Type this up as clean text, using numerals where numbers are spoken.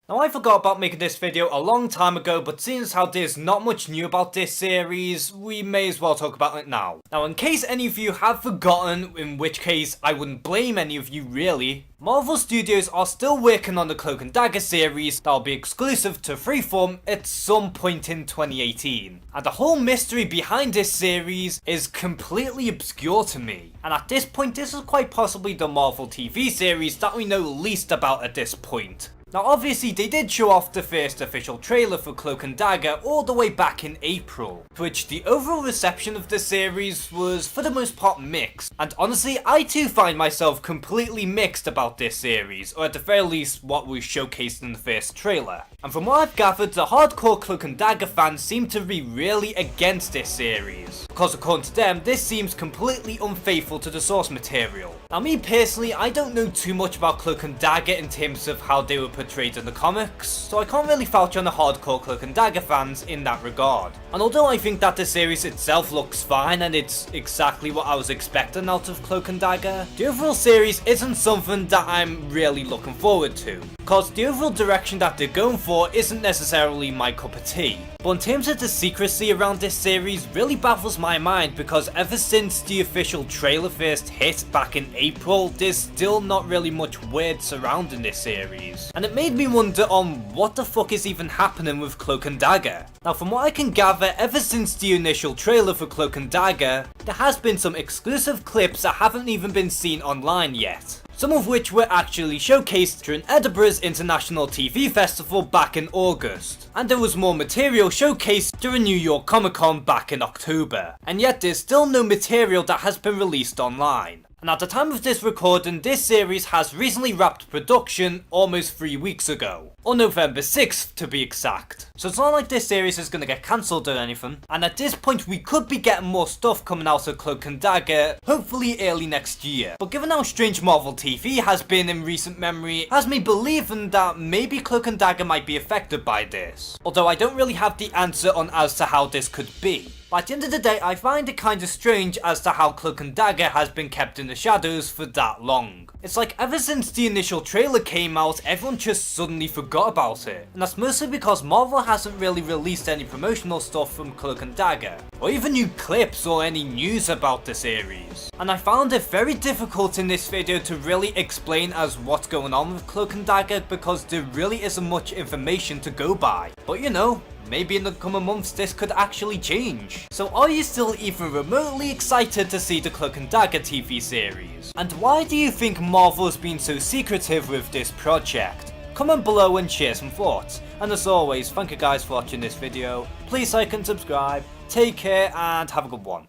Now I forgot about making this video a long time ago, but seeing as how there's not much new about this series, we may as well talk about it now. Now in case any of you have forgotten, in which case I wouldn't blame any of you really, Marvel Studios are still working on the Cloak and Dagger series that'll be exclusive to Freeform at some point in 2018. And the whole mystery behind this series is completely obscure to me. And at this point this is quite possibly the Marvel TV series that we know least about at this point. Now obviously they did show off the first official trailer for Cloak and Dagger all the way back in April, to which the overall reception of the series was for the most part mixed, and honestly I too find myself completely mixed about this series, or at the very least what was showcased in the first trailer. And from what I've gathered, the hardcore Cloak and Dagger fans seem to be really against this series, because according to them this seems completely unfaithful to the source material. Now me personally, I don't know too much about Cloak and Dagger in terms of how they were portrayed in the comics, so I can't really vouch on the hardcore Cloak and Dagger fans in that regard. And although I think that the series itself looks fine and it's exactly what I was expecting out of Cloak and Dagger, the overall series isn't something that I'm really looking forward to, because the overall direction that they're going for isn't necessarily my cup of tea. But in terms of the secrecy around this series really baffles my mind, because ever since the official trailer first hit back in April, there's still not really much word surrounding this series. And it made me wonder on what the fuck is even happening with Cloak and Dagger. Now from what I can gather, ever since the initial trailer for Cloak and Dagger, there has been some exclusive clips that haven't even been seen online yet. Some of which were actually showcased during Edinburgh's International TV Festival back in August. And there was more material showcased during New York Comic Con back in October. And yet there's still no material that has been released online. And at the time of this recording, this series has recently wrapped production almost 3 weeks ago. Or November 6th to be exact. So it's not like this series is going to get cancelled or anything. And at this point we could be getting more stuff coming out of Cloak and Dagger, hopefully early next year. But given how strange Marvel TV has been in recent memory, has me believing that maybe Cloak and Dagger might be affected by this. Although I don't really have the answer on as to how this could be. But at the end of the day, I find it kinda strange as to how Cloak and Dagger has been kept in the shadows for that long. It's like ever since the initial trailer came out, everyone just suddenly forgot about it. And that's mostly because Marvel hasn't really released any promotional stuff from Cloak and Dagger, or even new clips or any news about the series. And I found it very difficult in this video to really explain as what's going on with Cloak and Dagger, because there really isn't much information to go by. But you know, maybe in the coming months this could actually change. So are you still even remotely excited to see the Cloak and Dagger TV series? And why do you think Marvel has been so secretive with this project? Comment below and share some thoughts. And as always, thank you guys for watching this video. Please like and subscribe, take care and have a good one.